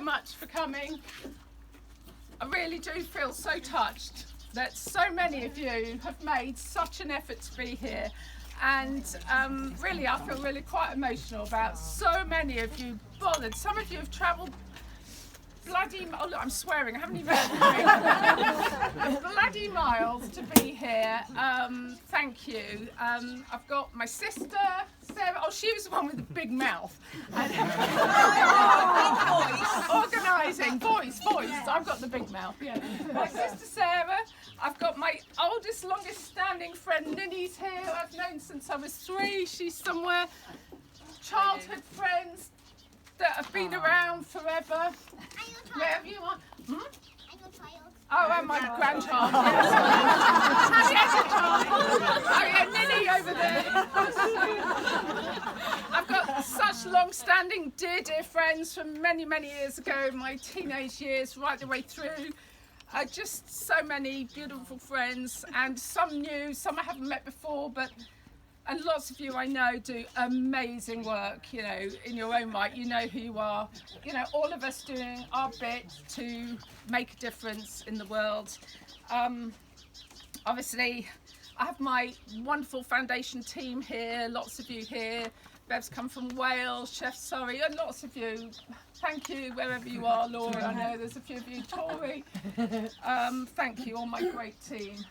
much for coming. I really do feel so touched that so many of you have made such an effort to be here. And really, I feel really quite emotional about so many of you bothered. Some of you have travelled bloody, oh look, I'm swearing, I haven't even bloody miles to be here. Thank you. I've got my sister, Sarah. Oh, she was the one with the big mouth. Organising, voice. I've got the big mouth, yeah. My sister Sarah. I've got my oldest, longest standing friend, Ninny's here. I've known since I was 3. She's somewhere. Childhood friends that have been around forever. Wherever you are. Hmm? Oh, and my grandchild. Yes. Oh, yeah, Ninny over there. I've got such long-standing, dear friends from many, many years ago, my teenage years, right the way through. Just so many beautiful friends, and some new, some I haven't met before, and lots of you I know do amazing work, you know, in your own right. You know who you are. You know, all of us doing our bit to make a difference in the world. Obviously, I have my wonderful foundation team here, lots of you here. Bev's come from Wales, Chef Surrey, and lots of you. Thank you, wherever you are, Laura. I know there's a few of you, Tori. Thank you, all my great team.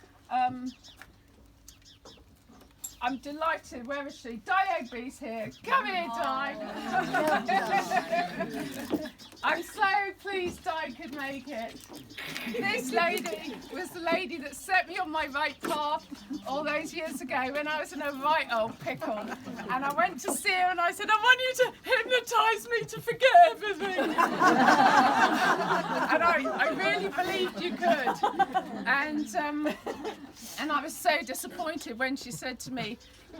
I'm delighted. Where is she? Di Ogby's here. Come here, Di. I'm so pleased Di could make it. This lady was the lady that set me on my right path all those years ago when I was in a right old pickle. And I went to see her and I said, I want you to hypnotise me to forget everything. And I really believed you could. And I was so disappointed when she said to me,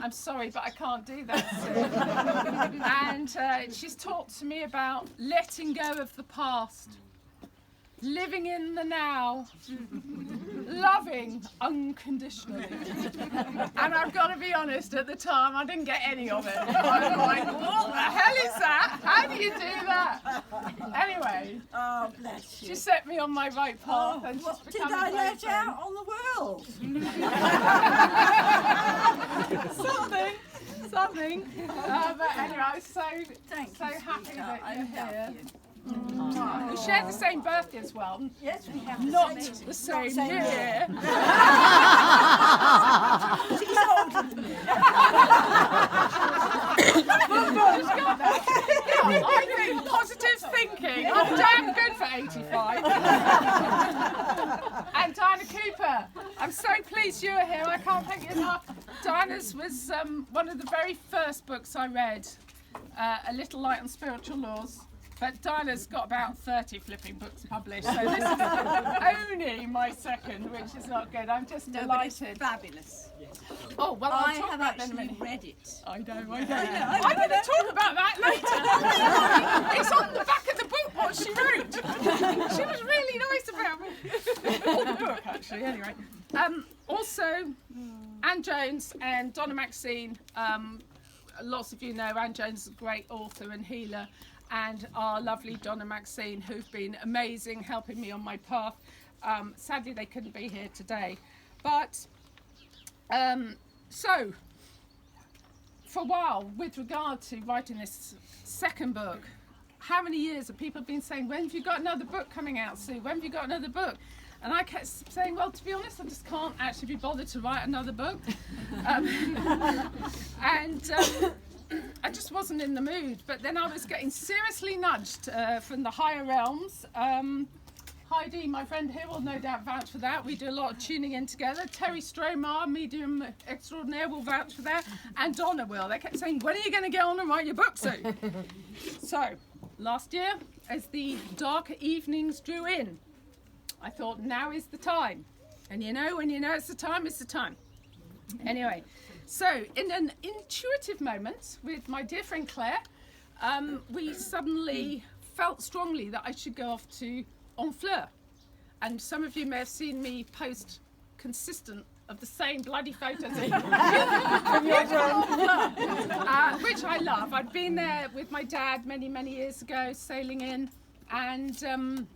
I'm sorry, but I can't do that, Sue. And she's talked to me about letting go of the past, living in the now, loving unconditionally. And I've got to be honest, at the time I didn't get any of it. I was like, what the hell is that? How do you do that? Anyway, oh, bless you. She set me on my right path, and she's What did become I a great let friend. out on the world? Something. But anyway, I'm so Thank so you, happy sweetheart. that you're I here. love you. We share the same birthday as well. Yes, we have Not same, the same same year. She's older than me. I think positive thinking. I'm damn good for 85. And Diana Cooper, I'm so pleased you're here. I can't thank you enough. Diana's was one of the very first books I read, A Little Light on Spiritual Laws. But Diana's got about 30 flipping books published, so this is only my second, which is not good. I'm just delighted. Fabulous. Oh, well, I I'll talk have about that in a actually minute. read it. I know. I'm going to talk about that later. It's on the back of the book what she wrote. She was really nice about me. All the book, actually, anyway. Also, Anne Jones and Donna Maxine. Lots of you know Anne Jones is a great author and healer, and our lovely Donna Maxine, who've been amazing, helping me on my path. Sadly, they couldn't be here today. But, so, for a while, with regard to writing this second book, how many years have people been saying, when have you got another book coming out, Sue? When have you got another book? And I kept saying, well, to be honest, I just can't actually be bothered to write another book. I just wasn't in the mood. But then I was getting seriously nudged from the higher realms. Heidi, my friend here, will no doubt vouch for that. We do a lot of tuning in together. Terry Stromar, medium extraordinaire, will vouch for that. And Donna will. They kept saying, when are you going to get on and write your book, Sue? So, last year, as the darker evenings drew in, I thought, now is the time. And you know, when you know it's the time, it's the time. Anyway, so in an intuitive moment with my dear friend Claire, we suddenly felt strongly that I should go off to Honfleur. And some of you may have seen me post consistent of the same bloody photos from which I love. I'd been there with my dad many years ago, sailing in, and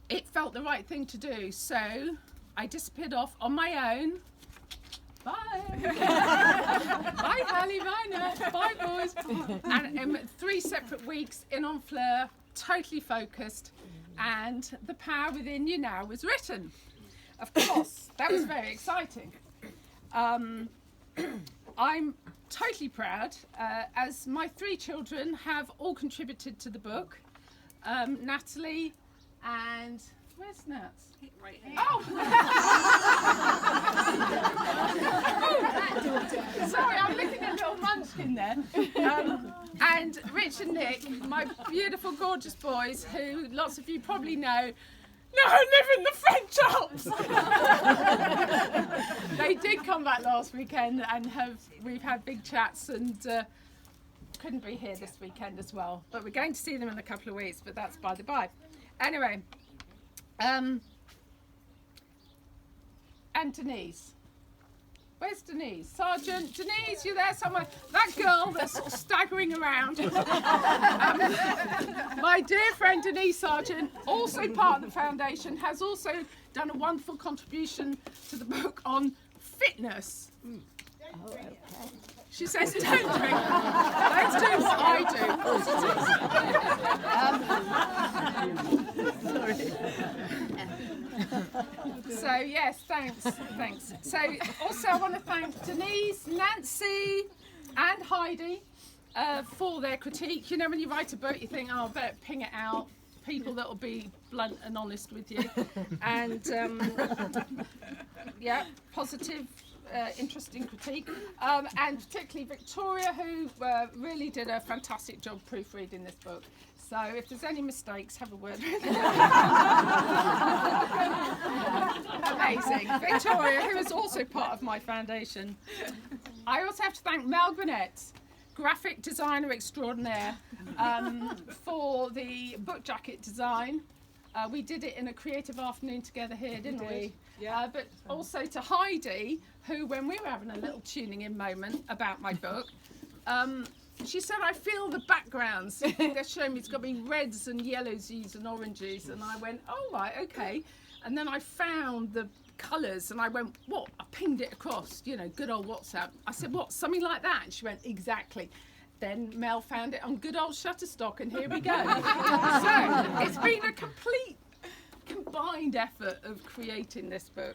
it felt the right thing to do. So I disappeared off on my own. Bye. Bye, Hallie. Bye, Nat. Bye, boys. And 3 separate weeks in on Fleur, totally focused, and The Power Within You Now was written. Of course, that was very exciting. I'm totally proud, as my 3 children have all contributed to the book. Natalie and where's Nat? Right here. Oh! Sorry, I'm looking at little munchkin there. And Rich and Nick, my beautiful, gorgeous boys, who lots of you probably know, now live in the French Alps. They did come back last weekend, and we've had big chats, and couldn't be here this weekend as well. But we're going to see them in a couple of weeks. But that's by the by. Anyway. And Denise. Where's Denise? Sergeant Denise, you there somewhere? That girl that's sort of staggering around. My dear friend Denise Sargent, also part of the foundation, has also done a wonderful contribution to the book on fitness. Oh, okay. She says, don't drink. Let's do what I do. Sorry. So yes, thanks. So also I want to thank Denise, Nancy and Heidi for their critique. You know, when you write a book you think, oh, I better ping it out. People that will be blunt and honest with you. And yeah, positive, interesting critique. And particularly Victoria, who really did a fantastic job proofreading this book. So if there's any mistakes, have a word with her. Amazing. Victoria, who is also part of my foundation. I also have to thank Mel Burnett, graphic designer extraordinaire, for the book jacket design. We did it in a creative afternoon together here, didn't we? Yeah. But also to Heidi, who, when we were having a little tuning in moment about my book, she said, I feel the backgrounds. They're showing me it's got me reds and yellowsies and oranges. And I went, oh, right, okay. And then I found the colours and I went, what? I pinged it across, you know, good old WhatsApp. I said, what, something like that? And she went, exactly. Then Mel found it on good old Shutterstock, and here we go. So it's been a complete combined effort of creating this book.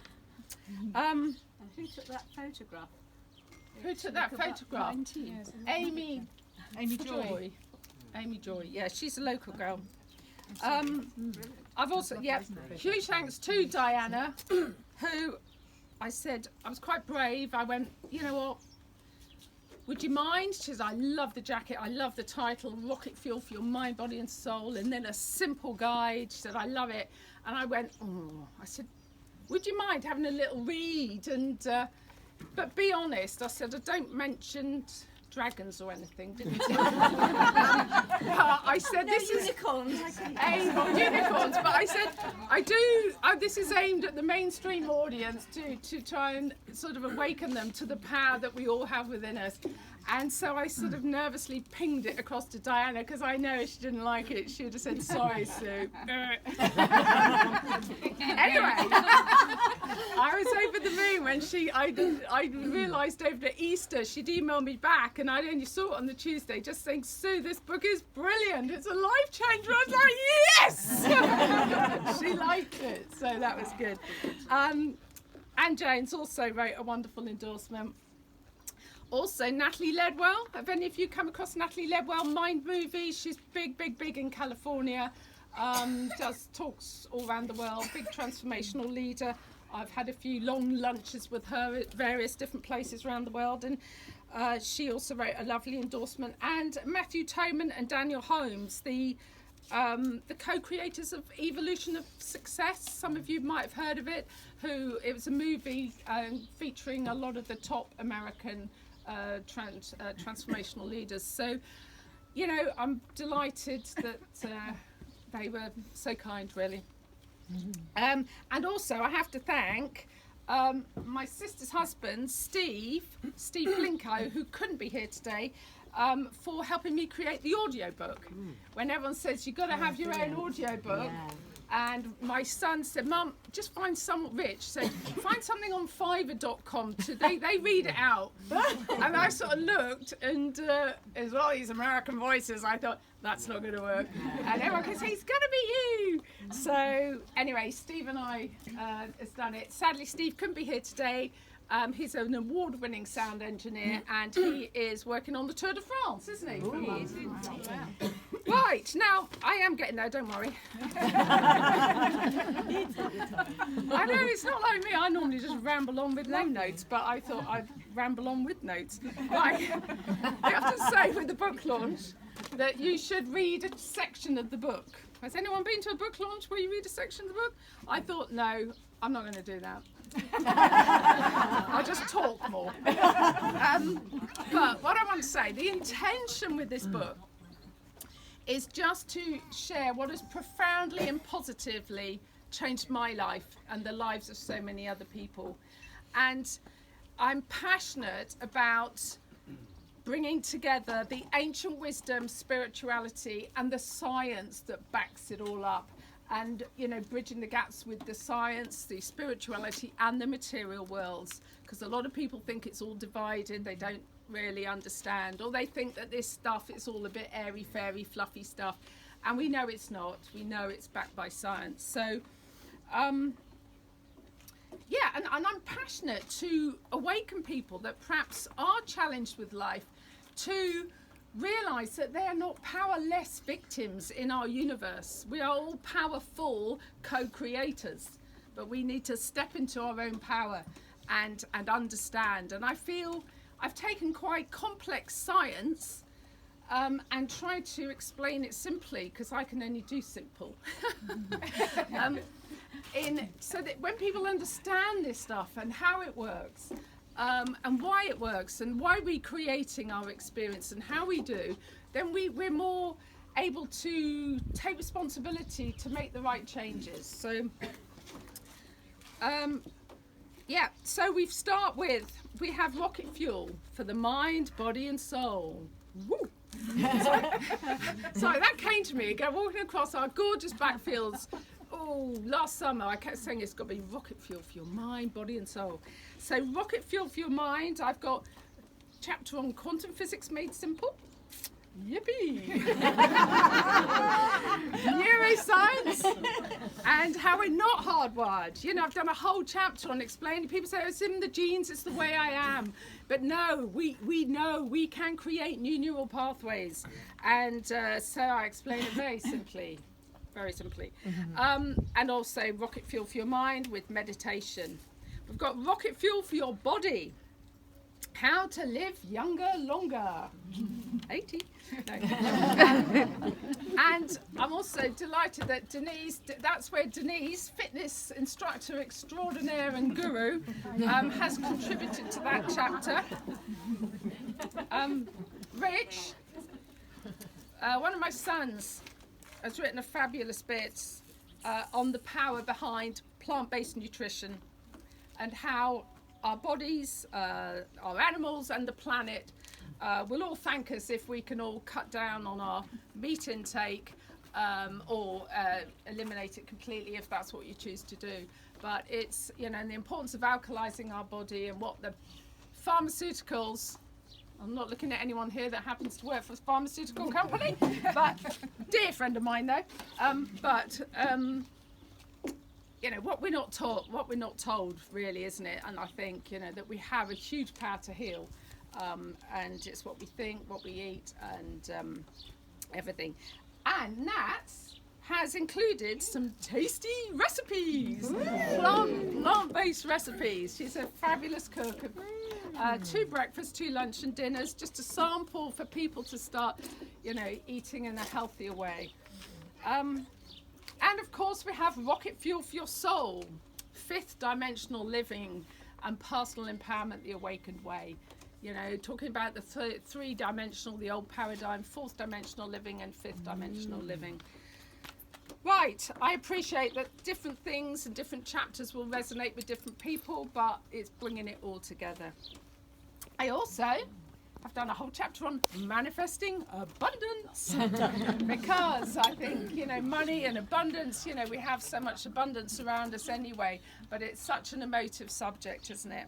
And who took that photograph? Who took that photograph? Amy Joy. Amy Joy. Yeah, she's a local girl. I've also, yeah, huge thanks to Diana, who I said, I was quite brave. I went, you know what? Would you mind? She says, I love the jacket. I love the title, Rocket Fuel for Your Mind, Body and Soul. And then a simple guide. She said, I love it. And I went, oh, I said, would you mind having a little read? And but be honest, I said, I don't mention dragons or anything, didn't I said, this is unicorns. Unicorns, but I said, this is aimed at the mainstream audience to try and sort of awaken them to the power that we all have within us. And so I sort of nervously pinged it across to Diana, because I know if she didn't like it, she would have said, sorry, Sue. Anyway, I was over the moon when I realised over Easter she'd emailed me back, and I'd only saw it on the Tuesday, just saying, Sue, this book is brilliant. It's a life changer. I was like, yes! She liked it, so that was good. Anne James also wrote a wonderful endorsement. Also, Natalie Ledwell. Have any of you come across Natalie Ledwell? Mind Movies. She's big in California. Does talks all around the world. Big transformational leader. I've had a few long lunches with her at various different places around the world, and she also wrote a lovely endorsement. And Matthew Toman and Daniel Holmes, the co-creators of Evolution of Success. Some of you might have heard of it. It was a movie featuring a lot of the top American transformational leaders. So, you know, I'm delighted that they were so kind, really. And also, I have to thank my sister's husband, Steve Blinko, who couldn't be here today. for helping me create the audiobook. When everyone says you've got to have your own audiobook. And my son said, Mum, just find Rich said, find something on Fiverr.com. They read it out. And I sort of looked, and as well these American voices, I thought, that's not going to work. And everyone goes, he's going to be you. So anyway, Steve and I has done it. Sadly, Steve couldn't be here today. He's an award-winning sound engineer, and he is working on the Tour de France, isn't he? He is. Right, now, I am getting there, don't worry. I know, it's not like me. I normally just ramble on with no notes, but I thought I'd ramble on with notes. Right, I have to say with the book launch that you should read a section of the book. Has anyone been to a book launch where you read a section of the book? I thought, no, I'm not going to do that. I just talk more. But what I want to say, the intention with this book is just to share what has profoundly and positively changed my life and the lives of so many other people. And I'm passionate about bringing together the ancient wisdom, spirituality, and the science that backs it all up. And, you know, bridging the gaps with the science, the spirituality, and the material worlds. Because a lot of people think it's all divided, they don't really understand, or they think that this stuff is all a bit airy, fairy, fluffy stuff. And we know it's not. We know it's backed by science. So, yeah, and I'm passionate to awaken people that perhaps are challenged with life to realise that they are not powerless victims in our universe. We are all powerful co-creators, but we need to step into our own power and understand. And I feel I've taken quite complex science and tried to explain it simply, because I can only do simple. So that when people understand this stuff and how it works, and why it works and why we're creating our experience and how we do, then we're more able to take responsibility to make the right changes. So yeah, so we have rocket fuel for the mind, body and soul. Woo. So that came to me again, walking across our gorgeous backfields. Last summer I kept saying it's got to be rocket fuel for your mind, body and soul. So rocket fuel for your mind, I've got a chapter on quantum physics made simple. Yippee! Neuroscience and how we're not hardwired. You know, I've done a whole chapter on explaining. People say, oh, it's in the genes, it's the way I am. But no, we know we can create new neural pathways. And so I explain it very simply. Very simply. And also rocket fuel for your mind with meditation. We've got rocket fuel for your body. How to live younger, longer. 80. No. And I'm also delighted that Denise, that's where Denise, fitness instructor extraordinaire and guru, has contributed to that chapter. Rich, one of my sons, has written a fabulous bit on the power behind plant-based nutrition and how our bodies, our animals and the planet will all thank us if we can all cut down on our meat intake or eliminate it completely if that's what you choose to do. But it's, you know, and the importance of alkalizing our body and what the pharmaceuticals, I'm not looking at anyone here that happens to work for a pharmaceutical company, but dear friend of mine though. You know, what we're not told really, isn't it? And I think, you know, that we have a huge power to heal, and it's what we think, what we eat, and everything. And Nats has included some tasty recipes, plant-based recipes. She's a fabulous cook. 2 breakfasts, 2 lunch and dinners, just a sample for people to start, you know, eating in a healthier way. And of course we have rocket fuel for your soul, 5th dimensional living and personal empowerment the awakened way. You know, talking about the 3-dimensional, the old paradigm, 4th dimensional living and 5th dimensional living. Right, I appreciate that different things and different chapters will resonate with different people, but it's bringing it all together. I also I've done a whole chapter on manifesting abundance because I think, money and abundance, we have so much abundance around us anyway, but it's such an emotive subject, isn't it?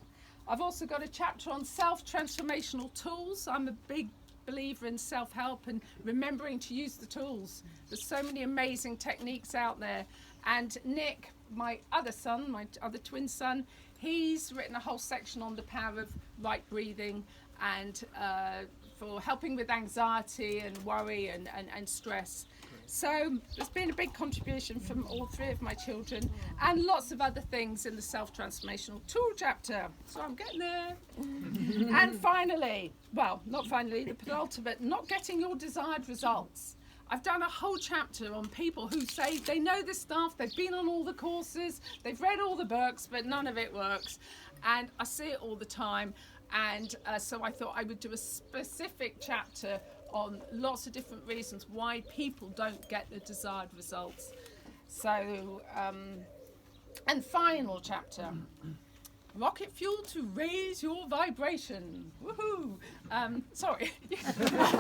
I've also got a chapter on self-transformational tools. I'm a big believer in self-help and remembering to use the tools. There's so many amazing techniques out there. And Nick, my other son, my other twin son, he's written a whole section on the power of right breathing and for helping with anxiety and worry and stress. So there's been a big contribution from all three of my children and lots of other things in the self-transformational tool chapter. So I'm getting there. And finally, well, not finally, the penultimate, not getting your desired results. I've done a whole chapter on people who say they know this stuff, they've been on all the courses, they've read all the books, but none of it works. And I see it all the time. And so I thought I would do a specific chapter on lots of different reasons why people don't get the desired results. So, and final chapter, rocket fuel to raise your vibration. Woohoo! Sorry. Woohoo!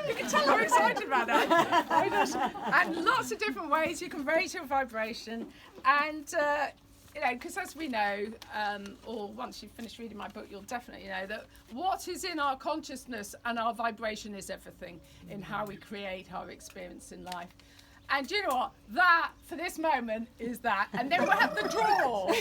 You can tell I'm excited about that. And lots of different ways you can raise your vibration. And because as we know, or once you've finished reading my book, you'll definitely know that what is in our consciousness and our vibration is everything in how we create our experience in life. And do you know what? That, for this moment, is that. And then we'll have the draw.